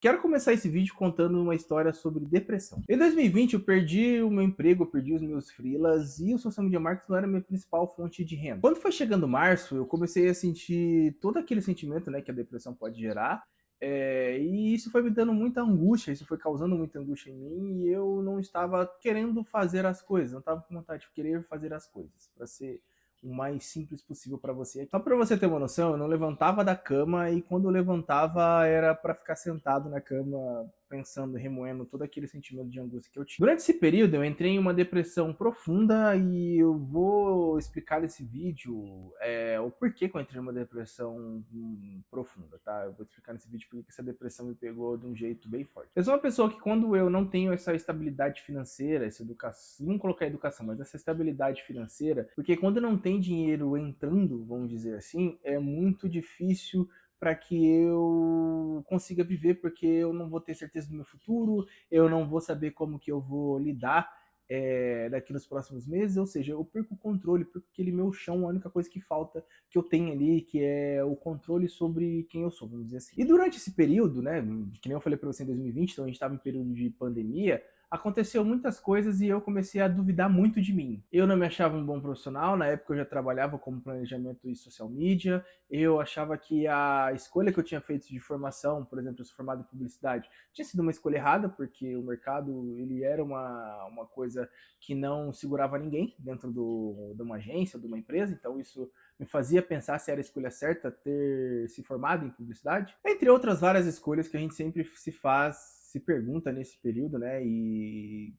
Quero começar esse vídeo contando uma história sobre depressão. Em 2020 eu perdi o meu emprego, eu perdi os meus freelas e o social media marketing não era a minha principal fonte de renda. Quando foi chegando março, eu comecei a sentir todo aquele sentimento, né, que a depressão pode gerar, e isso foi me dando muita angústia, isso foi causando muita angústia em mim e eu não estava querendo fazer as coisas, não estava com vontade de querer fazer as coisas, para ser o mais simples possível para você. Só para você ter uma noção, eu não levantava da cama e quando eu levantava era para ficar sentado na cama pensando, remoendo todo aquele sentimento de angústia que eu tinha. Durante esse período eu entrei em uma depressão profunda e eu vou explicar nesse vídeo o porquê que eu entrei numa depressão profunda, tá? Eu vou explicar nesse vídeo porque essa depressão me pegou de um jeito bem forte. Eu sou uma pessoa que quando eu não tenho essa estabilidade financeira, essa educação, não colocar educação, mas essa estabilidade financeira, porque quando não tem dinheiro entrando, vamos dizer assim, é muito difícil para que eu consiga viver, porque eu não vou ter certeza do meu futuro, eu não vou saber como que eu vou lidar daqui nos próximos meses, ou seja, eu perco o controle, perco aquele meu chão, a única coisa que falta que eu tenho ali, que é o controle sobre quem eu sou, vamos dizer assim. E durante esse período, né, que nem eu falei para você em 2020, então a gente estava em período de pandemia, aconteceu muitas coisas e eu comecei a duvidar muito de mim. Eu não me achava um bom profissional, na época eu já trabalhava como planejamento e social media, eu achava que a escolha que eu tinha feito de formação, por exemplo, eu sou formado em publicidade, tinha sido uma escolha errada, porque o mercado ele era uma coisa que não segurava ninguém dentro de uma agência, de uma empresa, então isso me fazia pensar se era a escolha certa ter se formado em publicidade, entre outras várias escolhas que a gente sempre se pergunta nesse período, né? E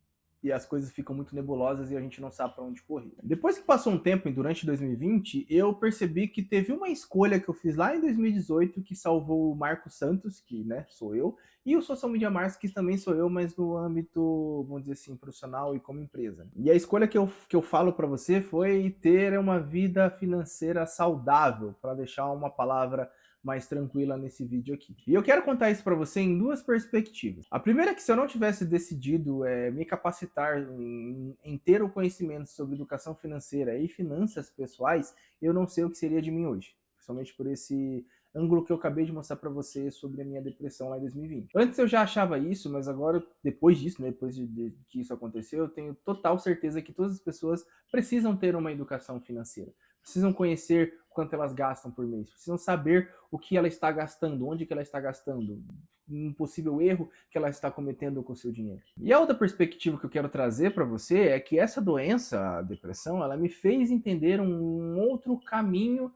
as coisas ficam muito nebulosas e a gente não sabe para onde correr. Depois que passou um tempo, durante 2020, eu percebi que teve uma escolha que eu fiz lá em 2018 que salvou o Marco Santos, que né, sou eu, e o Social Media Marketing, que também sou eu, mas no âmbito, vamos dizer assim, profissional e como empresa. E a escolha que eu falo para você foi ter uma vida financeira saudável, para deixar uma palavra mais tranquila nesse vídeo aqui. E eu quero contar isso para você em duas perspectivas. A primeira é que se eu não tivesse decidido me capacitar em ter o conhecimento sobre educação financeira e finanças pessoais, eu não sei o que seria de mim hoje. Principalmente por esse ângulo que eu acabei de mostrar para você sobre a minha depressão lá em 2020. Antes eu já achava isso, mas agora, depois disso, né, depois de que isso aconteceu, eu tenho total certeza que todas as pessoas precisam ter uma educação financeira. Precisam conhecer o quanto elas gastam por mês, precisam saber o que ela está gastando, onde que ela está gastando, um possível erro que ela está cometendo com o seu dinheiro. E a outra perspectiva que eu quero trazer para você é que essa doença, a depressão, ela me fez entender um outro caminho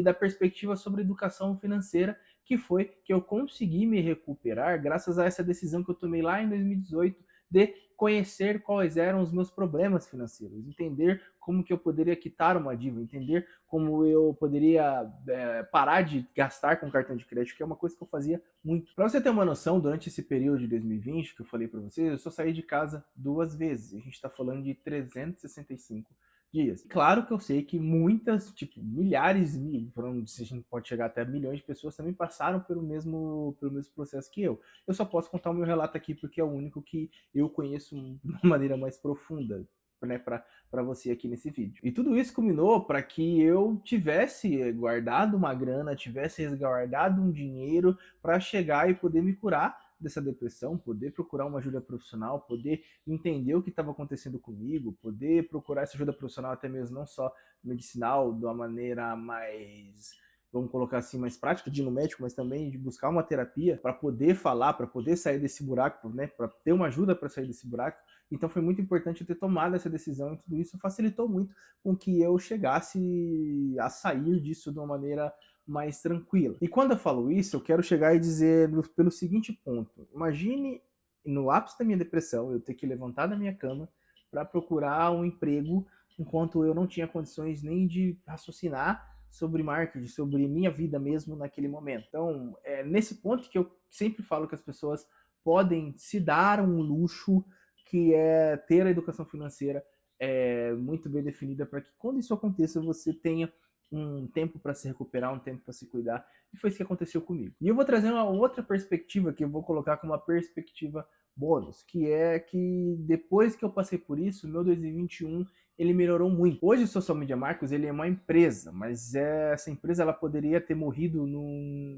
da perspectiva sobre educação financeira, que foi que eu consegui me recuperar graças a essa decisão que eu tomei lá em 2018 de conhecer quais eram os meus problemas financeiros, entender como que eu poderia quitar uma dívida, entender como eu poderia parar de gastar com cartão de crédito, que é uma coisa que eu fazia muito. Para você ter uma noção, durante esse período de 2020 que eu falei para vocês, eu só saí de casa 2 vezes. A gente está falando de 365 dias. Claro que eu sei que muitas, tipo, milhares, se a gente pode chegar até milhões de pessoas também passaram pelo mesmo processo que eu. Eu só posso contar o meu relato aqui porque é o único que eu conheço de uma maneira mais profunda, né, para você aqui nesse vídeo. E tudo isso culminou para que eu tivesse guardado uma grana, tivesse resguardado um dinheiro para chegar e poder me curar dessa depressão, poder procurar uma ajuda profissional, poder entender o que estava acontecendo comigo, poder procurar essa ajuda profissional até mesmo não só medicinal, de uma maneira mais, vamos colocar assim, mais prática, de ir no médico, mas também de buscar uma terapia para poder falar, para poder sair desse buraco, né, para ter uma ajuda para sair desse buraco. Então foi muito importante eu ter tomado essa decisão e tudo isso facilitou muito com que eu chegasse a sair disso de uma maneira mais tranquila. E quando eu falo isso, eu quero chegar e dizer pelo seguinte ponto. Imagine no ápice da minha depressão, eu ter que levantar da minha cama para procurar um emprego enquanto eu não tinha condições nem de raciocinar sobre marketing, sobre minha vida mesmo naquele momento. Então, é nesse ponto que eu sempre falo que as pessoas podem se dar um luxo, que é ter a educação financeira muito bem definida para que quando isso aconteça você tenha um tempo para se recuperar, um tempo para se cuidar E foi isso que aconteceu comigo. E eu vou trazer uma outra perspectiva que eu vou colocar como uma perspectiva bônus, que é que depois que eu passei por isso, meu 2021 ele melhorou muito. Hoje o Social Media Marcos ele é uma empresa, mas essa empresa ela poderia ter morrido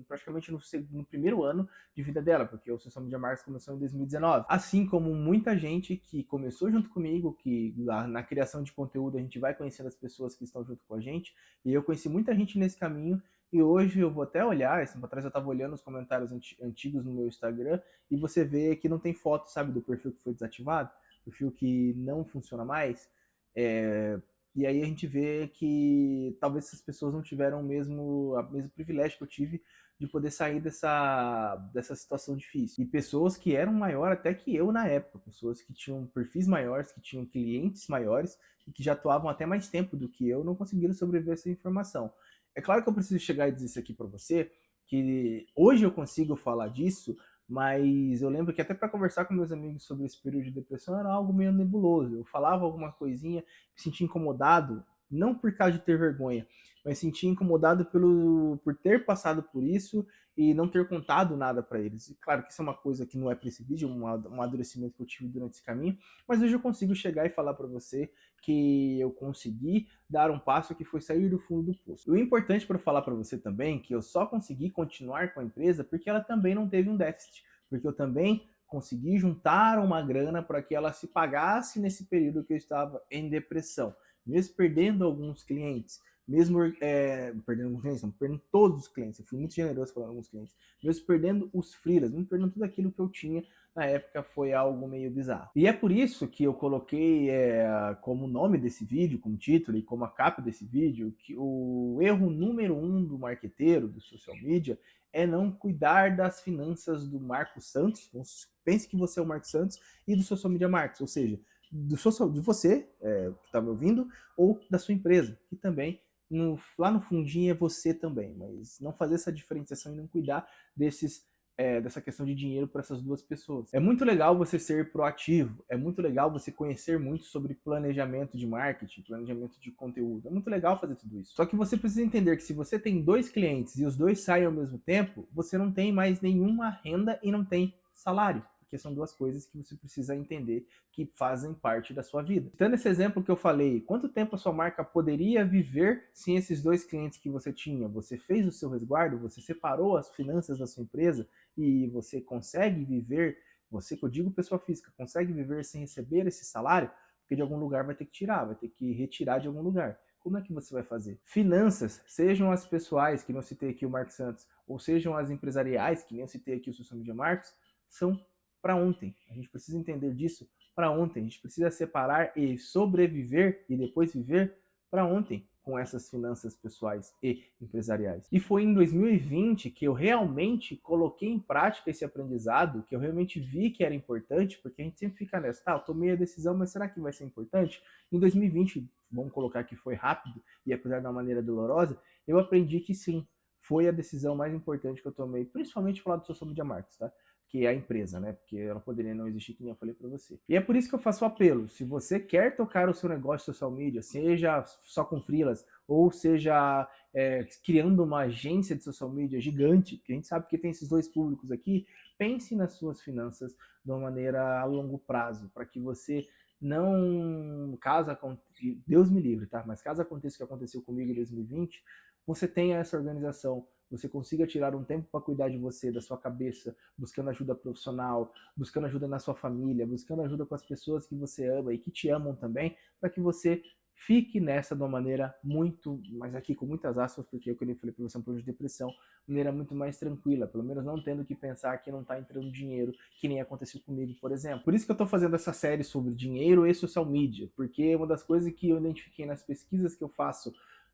praticamente no primeiro ano de vida dela, porque o Social Media Marcos começou em 2019. Assim como muita gente que começou junto comigo, que na criação de conteúdo a gente vai conhecendo as pessoas que estão junto com a gente, e eu conheci muita gente nesse caminho, e hoje eu vou até olhar, esse tempo atrás eu estava olhando os comentários antigos no meu Instagram, e você vê que não tem foto, sabe, do perfil que foi desativado, perfil que não funciona mais. E aí a gente vê que talvez essas pessoas não tiveram o mesmo privilégio que eu tive de poder sair dessa situação difícil. E pessoas que eram maior até que eu na época, pessoas que tinham perfis maiores, que tinham clientes maiores e que já atuavam até mais tempo do que eu, não conseguiram sobreviver a essa informação. É claro que eu preciso chegar e dizer isso aqui para você, que hoje eu consigo falar disso, mas eu lembro que até para conversar com meus amigos sobre esse período de depressão era algo meio nebuloso. Eu falava alguma coisinha, me sentia incomodado, não por causa de ter vergonha, mas sentia incomodado por ter passado por isso e não ter contado nada para eles. E claro que isso é uma coisa que não é para esse vídeo, um amadurecimento que eu tive durante esse caminho, mas hoje eu consigo chegar e falar para você que eu consegui dar um passo que foi sair do fundo do poço. O importante para falar para você também que eu só consegui continuar com a empresa porque ela também não teve um déficit, porque eu também consegui juntar uma grana para que ela se pagasse nesse período que eu estava em depressão, mesmo perdendo alguns clientes, mesmo perdendo alguns clientes, não, perdendo todos os clientes, eu fui muito generoso falando alguns clientes, mesmo perdendo os freelas, mesmo perdendo tudo aquilo que eu tinha na época, foi algo meio bizarro. E é por isso que eu coloquei como nome desse vídeo, como título e como a capa desse vídeo, que o erro número 1 do marqueteiro, do social media, é não cuidar das finanças do Marcos Santos. Pense que você é o Marcos Santos e do Social Media Marcos, ou seja, de você que está me ouvindo, ou da sua empresa, que também lá no fundinho é você também, mas não fazer essa diferenciação e não cuidar dessa questão de dinheiro para essas duas pessoas. É muito legal você ser proativo, é muito legal você conhecer muito sobre planejamento de marketing, planejamento de conteúdo, é muito legal fazer tudo isso. Só que você precisa entender que se você tem 2 clientes e os 2 saem ao mesmo tempo, você não tem mais nenhuma renda e não tem salário. Porque são 2 coisas que você precisa entender que fazem parte da sua vida. Tendo esse exemplo que eu falei, quanto tempo a sua marca poderia viver sem esses 2 clientes que você tinha? Você fez o seu resguardo, você separou as finanças da sua empresa e você consegue viver, você que eu digo pessoa física, consegue viver sem receber esse salário? Porque de algum lugar vai ter que tirar, vai ter que retirar de algum lugar. Como é que você vai fazer? Finanças, sejam as pessoais, que não citei aqui o Marcos Santos, ou sejam as empresariais, que nem eu citei aqui o Social Media Marcos, são para ontem. A gente precisa entender disso para ontem. A gente precisa separar e sobreviver e depois viver para ontem com essas finanças pessoais e empresariais. E foi em 2020 que eu realmente coloquei em prática esse aprendizado, que eu realmente vi que era importante, porque a gente sempre fica nessa, tá, eu tomei a decisão, mas será que vai ser importante? Em 2020, vamos colocar que foi rápido e apesar de uma maneira dolorosa, eu aprendi que sim, foi a decisão mais importante que eu tomei, principalmente falar do Social Media Marcos, tá? Que é a empresa, né? Porque ela poderia não existir, que nem eu falei para você. E é por isso que eu faço o apelo. Se você quer tocar o seu negócio social media, seja só com freelas, ou seja criando uma agência de social media gigante, que a gente sabe que tem esses 2 públicos aqui, pense nas suas finanças de uma maneira a longo prazo, para que você não, Deus me livre, tá? Mas caso aconteça o que aconteceu comigo em 2020, você tenha essa organização, você consiga tirar um tempo para cuidar de você, da sua cabeça, buscando ajuda profissional, buscando ajuda na sua família, buscando ajuda com as pessoas que você ama e que te amam também, para que você fique nessa de uma maneira muito, mas aqui com muitas aspas, porque eu falei para você, um problema de depressão, maneira muito mais tranquila, pelo menos não tendo que pensar que não está entrando dinheiro, que nem aconteceu comigo, por exemplo. Por isso que eu estou fazendo essa série sobre dinheiro e social media, porque uma das coisas que eu identifiquei nas pesquisas que eu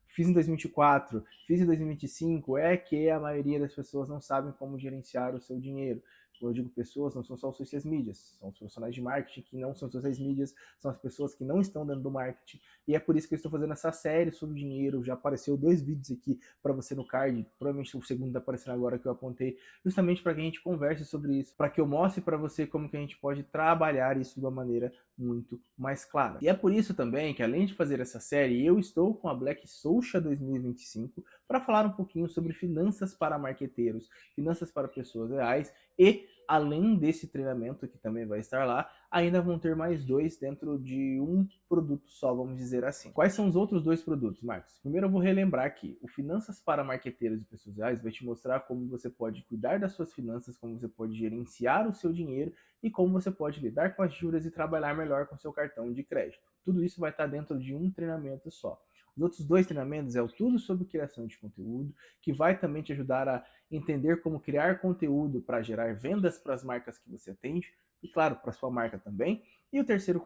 fiz em 2024, fiz em 2025, é que a maioria das pessoas não sabem como gerenciar o seu dinheiro. Quando eu digo pessoas, não são só os social medias, são os profissionais de marketing que não são social medias, são as pessoas que não estão dentro do marketing. E é por isso que eu estou fazendo essa série sobre dinheiro. Já apareceu 2 vídeos aqui para você no card, provavelmente o segundo está aparecendo agora que eu apontei, justamente para que a gente converse sobre isso, para que eu mostre para você como que a gente pode trabalhar isso de uma maneira muito mais clara. E é por isso também que, além de fazer essa série, eu estou com a Black Social 2025 para falar um pouquinho sobre finanças para marqueteiros, finanças para pessoas reais, e além desse treinamento que também vai estar lá, ainda vão ter mais 2 dentro de um produto só, vamos dizer assim. Quais são os outros 2 produtos, Marcos? Primeiro eu vou relembrar aqui, o Finanças para Marqueteiros e Pessoas Reais vai te mostrar como você pode cuidar das suas finanças, como você pode gerenciar o seu dinheiro e como você pode lidar com as juras e trabalhar melhor com seu cartão de crédito. Tudo isso vai estar dentro de um treinamento só. Os outros 2 treinamentos é o Tudo sobre Criação de Conteúdo, que vai também te ajudar a entender como criar conteúdo para gerar vendas para as marcas que você atende, e claro, para sua marca também. E o terceiro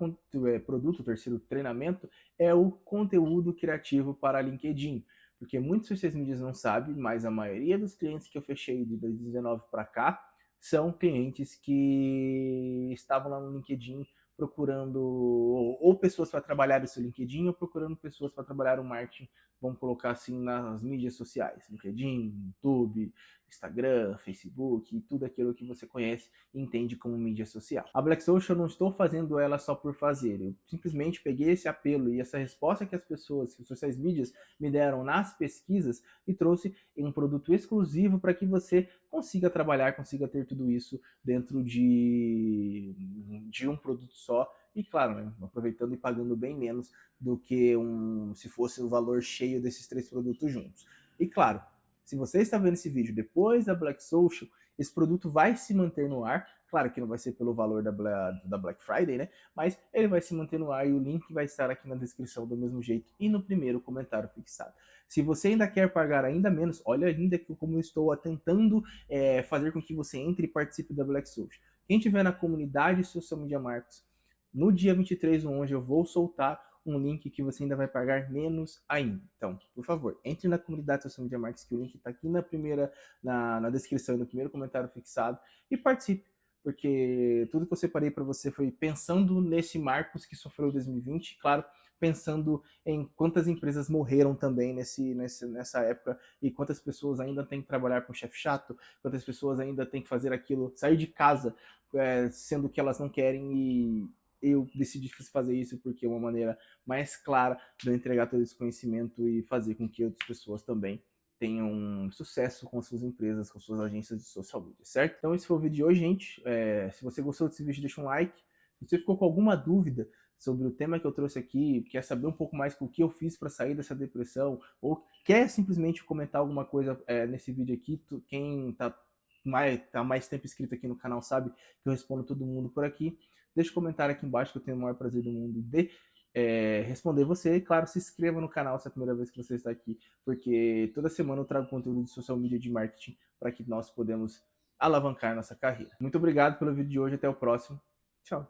produto, o terceiro treinamento é o conteúdo criativo para LinkedIn. Porque muitos social medias não sabem, mas a maioria dos clientes que eu fechei de 2019 para cá são clientes que estavam lá no LinkedIn procurando ou pessoas para trabalhar o seu LinkedIn ou procurando pessoas para trabalhar o marketing, vamos colocar assim, nas mídias sociais, LinkedIn, YouTube, Instagram, Facebook, tudo aquilo que você conhece e entende como mídia social. A Black Social eu não estou fazendo ela só por fazer, eu simplesmente peguei esse apelo e essa resposta que as pessoas, que os sociais mídias me deram nas pesquisas e trouxe em um produto exclusivo para que você consiga trabalhar, consiga ter tudo isso dentro de um produto só. E claro, né, aproveitando e pagando bem menos do que se fosse o valor cheio desses 3 produtos juntos. E claro, se você está vendo esse vídeo depois da Black Social, esse produto vai se manter no ar. Claro que não vai ser pelo valor da Black Friday, né? Mas ele vai se manter no ar e o link vai estar aqui na descrição do mesmo jeito e no primeiro comentário fixado. Se você ainda quer pagar ainda menos, olha ainda que como eu estou tentando fazer com que você entre e participe da Black Social. Quem tiver na comunidade Social Media Marcos, no dia 23 onde eu vou soltar um link que você ainda vai pagar menos ainda. Então, por favor, entre na comunidade Social Media Marcos, que o link está aqui na descrição e no primeiro comentário fixado, e participe, porque tudo que eu separei para você foi pensando nesse Marcos que sofreu em 2020, claro, pensando em quantas empresas morreram também nessa época e quantas pessoas ainda têm que trabalhar com chefe chato, quantas pessoas ainda têm que fazer aquilo, sair de casa, sendo que elas não querem, e eu decidi fazer isso porque é uma maneira mais clara de eu entregar todo esse conhecimento e fazer com que outras pessoas também tenham sucesso com suas empresas, com suas agências de social media, certo? Então esse foi o vídeo de hoje, gente. Se você gostou desse vídeo, deixa um like. Se você ficou com alguma dúvida sobre o tema que eu trouxe aqui, quer saber um pouco mais o que eu fiz para sair dessa depressão, ou quer simplesmente comentar alguma coisa nesse vídeo aqui, quem tá mais tempo inscrito aqui no canal sabe que eu respondo todo mundo por aqui. Deixa um comentário aqui embaixo que eu tenho o maior prazer do mundo de responder você. E claro, se inscreva no canal se é a primeira vez que você está aqui, porque toda semana eu trago conteúdo de social media, de marketing, para que nós podemos alavancar nossa carreira. Muito obrigado pelo vídeo de hoje, até o próximo. Tchau.